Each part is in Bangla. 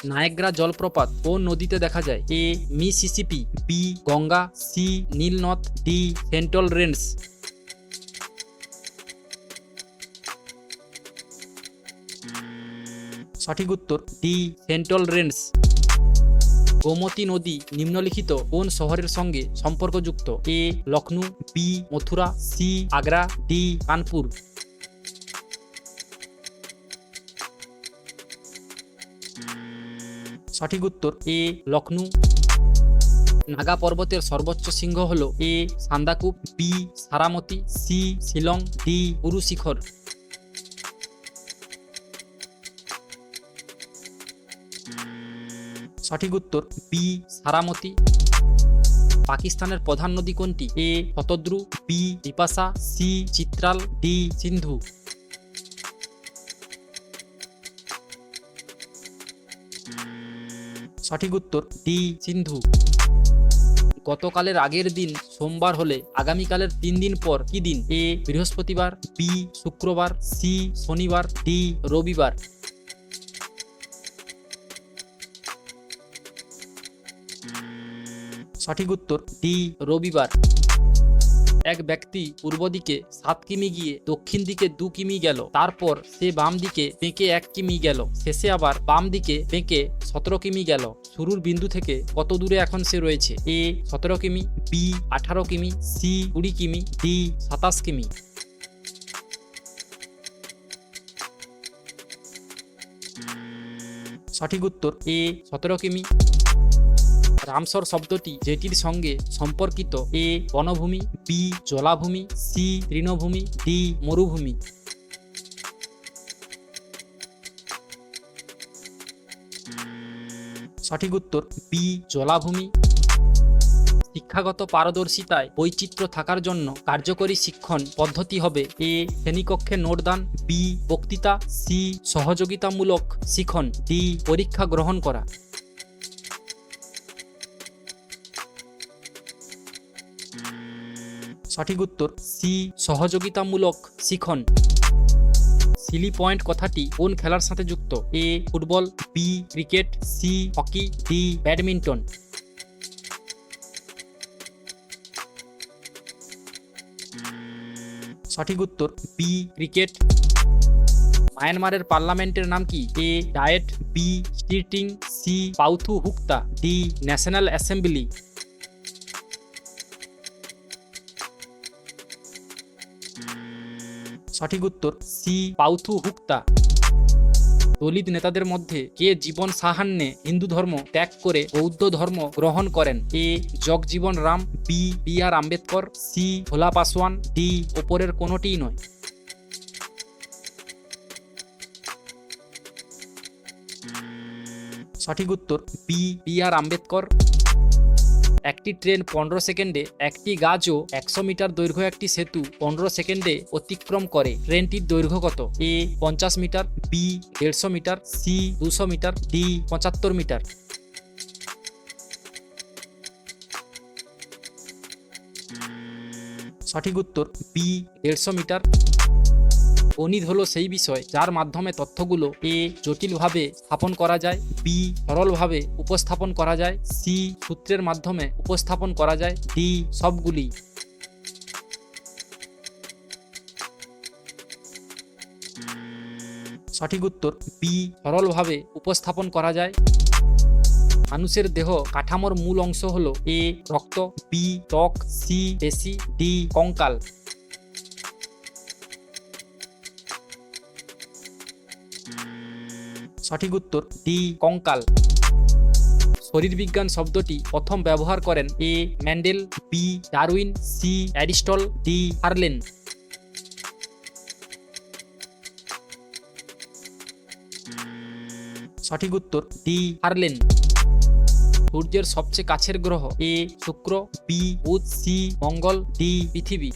নায়াগ্রা জলপ্রপাত কোন নদীতে দেখা যায়? এ মিসিসিপি, বি গঙ্গা, সি নীল নদ, ডি সেন্ট্রাল রেঞ্জ। সঠিক উত্তর ডি সেন্ট্রাল রেঞ্জ। গোমতী নদী নিম্নলিখিত কোন শহরের সঙ্গে সম্পর্কযুক্ত? A Lucknow, B Mathura, C Agra, D Kanpur. সঠিক উত্তর এ লখনউ। নাগা পর্বতের সর্বোচ্চ শৃঙ্গ হল? A Sandakphu, B Saramati, C Shillong, D Guru Shikhar. সঠিক উত্তর বি সারামতি। পাকিস্তানের প্রধান নদী কোনটি? A Shatadru, B Bipasha, C Chitral, D Sindhu. সঠিক উত্তর ডি সিন্ধু। গতকালের আগের দিন সোমবার হলে আগামীকালের 3 দিন পর কি দিন? এ বৃহস্পতিবার, বি শুক্রবার, সি শনিবার, ডি রবিবার। সঠিক উত্তর ডি রবিবার। এক ব্যক্তি পূর্ব দিকে 7 কিমি গিয়ে দক্ষিণ দিকে 2 কিমি গেল, তারপর সে বাম দিকে বেঁকে 1 কিমি গেল, শেষে আবার বাম দিকে বেঁকে 17 কিমি গেল। শুরুর বিন্দু থেকে কত দূরে এখন সে রয়েছে? এ 17 কিমি, বি 18 কিমি, সি 20 কিমি, ডি 27 কিমি। সঠিক উত্তর এ 17 কিমি। রামসর শব্দটি যেটির সঙ্গে সম্পর্কিত? এ বনভূমি, বি জলাভূমি, সি তৃণভূমি, ডি মরুভূমি। সঠিক উত্তর বি জলাভূমি। শিক্ষাগত পারদর্শিতায় বৈচিত্র্য থাকার জন্য কার্যকরী শিক্ষণ পদ্ধতি হবে? এ শ্রেণীকক্ষে নোটদান, বি বক্তৃতা, সি সহযোগিতামূলক শিখন, ডি পরীক্ষা গ্রহণ করা। সঠিক উত্তর সি সহযোগিতামূলক শিখন। সিলি পয়েন্ট কথাটি কোন খেলার সাথে যুক্ত? A football, B cricket, C hockey, D badminton. সঠিক উত্তর বি ক্রিকেট। মায়ানমারের পার্লামেন্টের নাম কি? A Diet, B Storting, C Pyithu Hluttaw, D national assembly. সঠিক উত্তর সি পাউথু হুক্তা। দলিত নেতাদের মধ্যে কে জীবন সাহান্যে হিন্দু ধর্ম ত্যাগ করে বৌদ্ধ ধর্ম গ্রহণ করেন? এ জগজীবন রাম, বি বি আর আম্বেদকর, সি ভোলা পাসওয়ান, ডি ওপরের কোনোটিই নয়। সঠিক উত্তর বি বি আর আম্বেদকর। একটি ট্রেন 15 সেকেন্ডে, একটি গাছও 100 মিটার দৈর্ঘ্য একটি সেতু 15 সেকেন্ডে অতিক্রম করে। ট্রেনটির দৈর্ঘ্য কত? A 50 metre, B 150 metre, C 200 metre, D 75 metre. সঠিক উত্তর বি 150 মিটার। গণিত হলো সেই বিষয় যার মাধ্যমে তথ্যগুলো এ জটিলভাবে স্থাপন করা যায়, বি সরলভাবে উপস্থাপন করা যায়, সি সূত্রের মাধ্যমে উপস্থাপন করা যায়, ডি সবগুলি। সঠিক উত্তর বি সরলভাবে উপস্থাপন করা যায়। মানুষের দেহ কাঠামোর মূল অংশ হলো? এ রক্ত, বি ত্বক, সি পেশি, ডি কঙ্কাল। সঠিক উত্তর ডি কঙ্কাল। শরীরবিজ্ঞান শব্দটি প্রথম ব্যবহার করেন? A Mendel, B Darwin, C Aristotle, D হার্লেন। সঠিক উত্তর ডি হার্লেন। সূর্যের সবচেয়ে কাছের গ্রহ? এ শুক্র, বি বুধ, সি মঙ্গল, ডি পৃথিবী।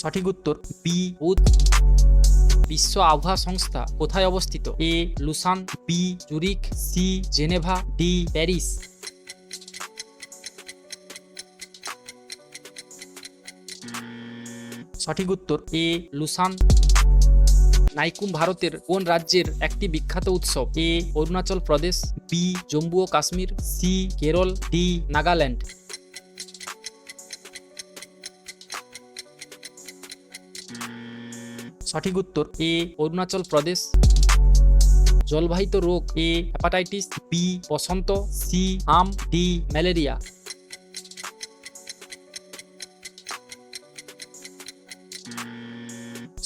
সঠিক উত্তর বি বুধ। বিশ্ব আবহাওয়া সংস্থা কোথায় অবস্থিত? A Lausanne, B Zurich, C Geneva, D Paris. সঠিক উত্তর এ লুসান। নাইকুম ভারতের কোন রাজ্যের একটি বিখ্যাত উৎসব? এ অরুণাচল প্রদেশ, বি জম্মু ও কাশ্মীর, সি কেরল, ডি নাগাল্যান্ড। সঠিক উত্তর এ অরুণাচল প্রদেশ। জলবাহিত রোগ? এ হেপাটাইটিস, বি বসন্ত, সি হাম, ডি ম্যালেরিয়া।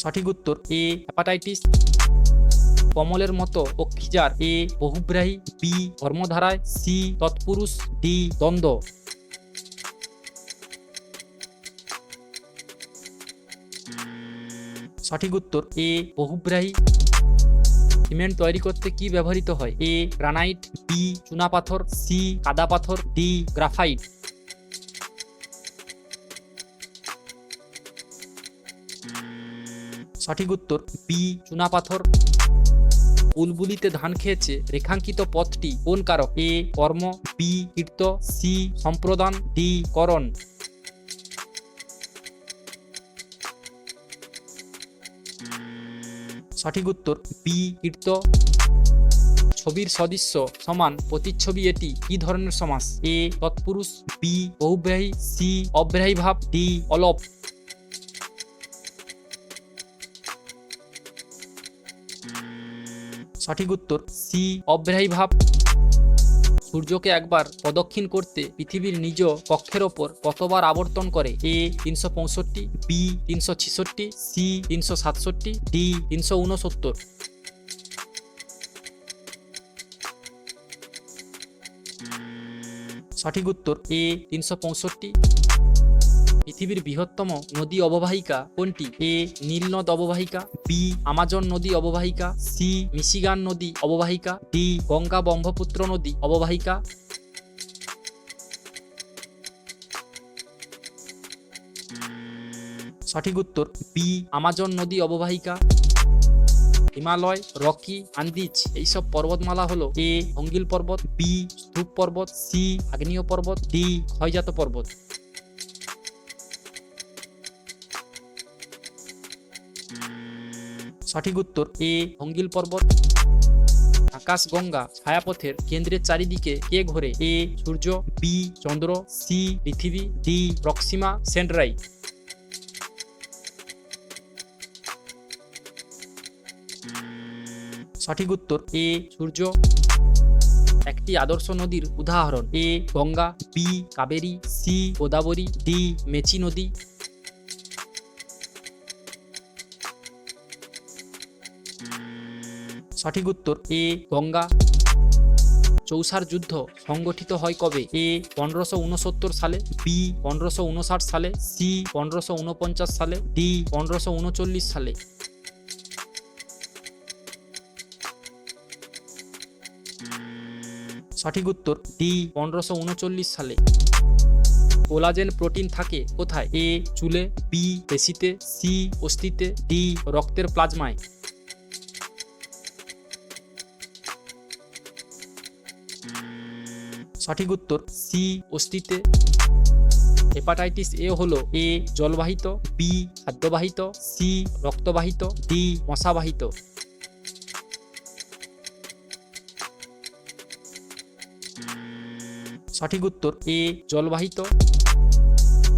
সঠিক উত্তর এ হেপাটাইটিস। কমলের মতো অক্ষিজার? এ বহুব্রাহী, বি ধর্মধারায়, সি তৎপুরুষ, ডি দ্বন্দ্ব। সঠিক উত্তর এ বহুব্রাহী। সিমেন্ট তৈরি করতে কি ব্যবহৃত হয়? এ গ্রানাইট, বি চুনাপাথর, সি কাদা পাথর, ডি গ্রাফাইট। সঠিক উত্তর বি চুনাপাথর। বুলবুলিতে ধান খেয়েছে রেখাঙ্কিত পথটি কোন কারক? এ কর্ম, বি কীর্ত, সি সম্প্রদান, ডি করণ। সঠিক উত্তর বি কীর্ত। ছবির সদৃশ্য সমান প্রতিচ্ছবি এটি কি ধরনের সমাস? এ তৎপুরুষ, বি বহুব্রাহী, সি অব্রাহী ভাব, ডি অলপ। সঠিক উত্তর সি অব্রাহী ভাব। সূর্যকে একবার প্রদক্ষিণ করতে পৃথিবীর নিজ কক্ষের ওপর কতবার আবর্তন করে? এ 365, বি 366, সি 367, ডি 369। সঠিক উত্তর এ 365। পৃথিবীর বৃহত্তম নদী অববাহিকা কোনটি? এ নীল নদ অববাহিকা, বি আমাজন নদী অববাহিকা, সি মিশিগান নদী অববাহিকা, ডি গঙ্গা ব্রহ্মপুত্র নদী অববাহিকা। সঠিক উত্তর বি আমাজন নদী অববাহিকা। হিমালয়, রকি, আন্দিজ এইসব পর্বতমালা হলো? এ অঙ্গিল পর্বত, বি স্তূপ পর্বত, সি আগ্নেয় পর্বত, ডি ক্ষয়জাত পর্বত। সঠিক উত্তর এ অঙ্গিল পর্বত। আকাশগঙ্গা ছায়াপথের কেন্দ্রের চারিদিকে কে ঘোরে? এ সূর্য, বি চন্দ্র, সি পৃথিবী, ডি প্রক্সিমা সেন্টরাই। সঠিক উত্তর এ সূর্য। একটি আদর্শ নদীর উদাহরণ? A Ganga, B Kaveri, C Godavari, D Mechi নদী। সঠিক উত্তর এ গঙ্গা। চৌসার যুদ্ধ সংগঠিত হয় কবে? এ 1569 সালে, বি 1559 সালে, সি 1549 সালে, ডি 1539 সালে। সঠিক উত্তর ডি 1539 সালে। কোলাজেন প্রোটিন থাকে কোথায়? এ চুলে, বি পেশিতে, সি অস্থিতে, ডি রক্তের প্লাজমায়। সঠিক উত্তর সি অস্থিতে। হেপাটাইটিস এ হলো? এ জলবাহিত, বি খাদ্যবাহিত, সি রক্তবাহিত, ডি মশাবাহিত। সঠিক উত্তর এ জলবাহিত।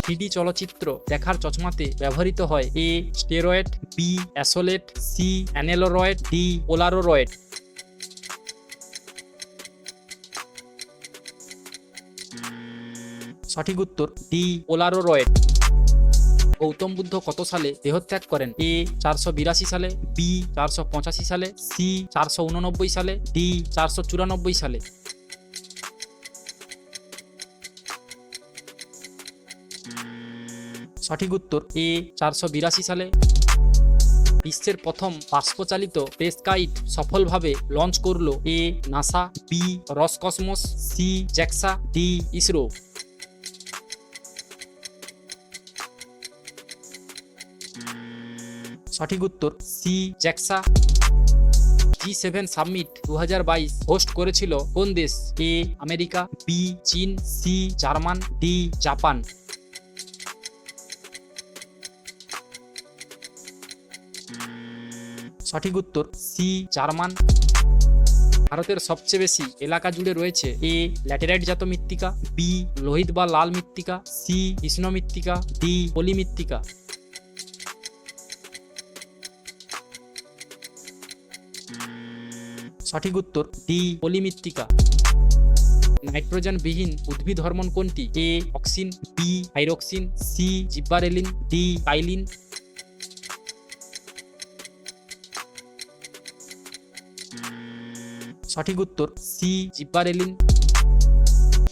3D চলচ্চিত্র দেখার চশমাতে ব্যবহৃত হয়? এ স্টেরয়েড, বি অ্যাসোলেট, সি অ্যানেলোরয়েড, ডি পোলারোরয়েড। সঠিক উত্তর ডি পোলারোরয়েড। গৌতম বুদ্ধ কত সালে দেহত্যাগ করেন? এ 482 সালে, বি 485 সালে, সি 489 সালে, ডি 494 সালে। সঠিক উত্তর এ 482 সালে। বিশ্বের প্রথম বাষ্পচালিত স্পেস কাইট সফলভাবে লঞ্চ করল? A NASA, B Roscosmos, C JAXA, D ISRO. সঠিক উত্তর সি জ্যাক্সা। G7 সামিট 2022 হোস্ট করেছিল কোন দেশ? এ আমেরিকা, বি চীন, সি জার্মান, ডি জাপান। সঠিক উত্তর সি জার্মান। ভারতের সবচেয়ে বেশি এলাকা জুড়ে রয়েছে এ ল্যাটেরাইট জাত মৃত্তিকা, বি লোহিত বা লাল মৃত্তিকা, সি কৃষ্ণ মৃত্তিকা, ডি পলি মৃত্তিকা। সঠিক উত্তর ডি পলি মৃত্তিকা। নাইট্রোজেন বিহীন উদ্ভিদ হরমোন কোনটি? A auxin, B thyroxine, C gibberellin, D কাইলিন। সঠিক উত্তর সি জিব্বারেলিন।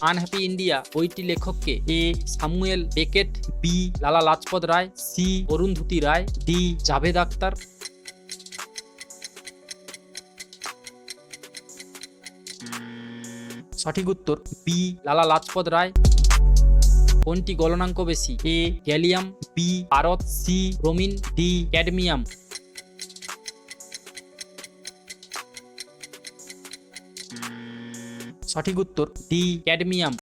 আনহ্যাপি ইন্ডিয়া বইটি লেখককে? এ Samuel Beckett, B Lala Lajpat Rai, C Arundhati Roy, D Javed Akhtar. সঠিক উত্তর বি লালা লাজপত রায়। কোনটি গলনাঙ্ক বেশি? এ গ্যালিয়াম, বি পারদ, সি ব্রোমিন, ডি ক্যাডমিয়াম। সঠিক উত্তর ডি ক্যাডমিয়াম।